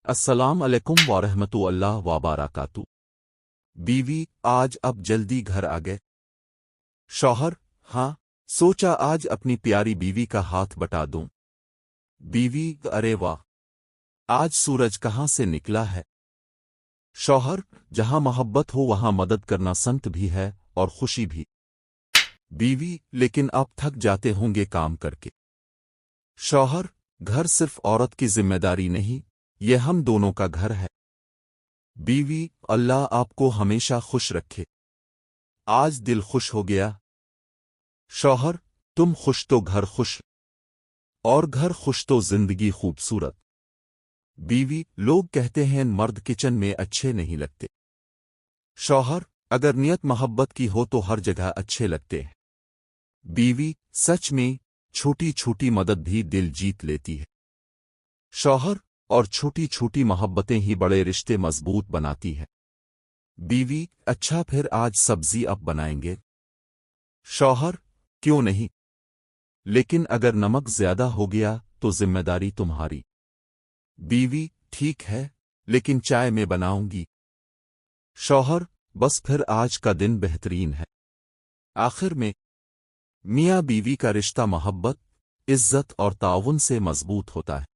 السلام علیکم ورحمۃ اللہ وبرکاتہ۔ بیوی، آج اب جلدی گھر آ گئے؟ شوہر: ہاں، سوچا آج اپنی پیاری بیوی کا ہاتھ بٹا دوں۔ بیوی: ارے واہ، آج سورج کہاں سے نکلا ہے؟ شوہر: جہاں محبت ہو وہاں مدد کرنا سنت بھی ہے اور خوشی بھی۔ بیوی: لیکن آپ تھک جاتے ہوں گے کام کر کے۔ شوہر: گھر صرف عورت کی ذمہ داری نہیں، یہ ہم دونوں کا گھر ہے۔ بیوی: اللہ آپ کو ہمیشہ خوش رکھے، آج دل خوش ہو گیا۔ شوہر: تم خوش تو گھر خوش، اور گھر خوش تو زندگی خوبصورت۔ بیوی: لوگ کہتے ہیں مرد کچن میں اچھے نہیں لگتے۔ شوہر: اگر نیت محبت کی ہو تو ہر جگہ اچھے لگتے ہیں۔ بیوی: سچ میں، چھوٹی چھوٹی مدد بھی دل جیت لیتی ہے۔ شوہر: اور چھوٹی چھوٹی محبتیں ہی بڑے رشتے مضبوط بناتی ہیں۔ بیوی: اچھا پھر آج سبزی اب بنائیں گے؟ شوہر: کیوں نہیں، لیکن اگر نمک زیادہ ہو گیا تو ذمہ داری تمہاری۔ بیوی: ٹھیک ہے، لیکن چائے میں بناؤں گی۔ شوہر: بس پھر آج کا دن بہترین ہے۔ آخر میں میاں بیوی کا رشتہ محبت، عزت اور تعاون سے مضبوط ہوتا ہے۔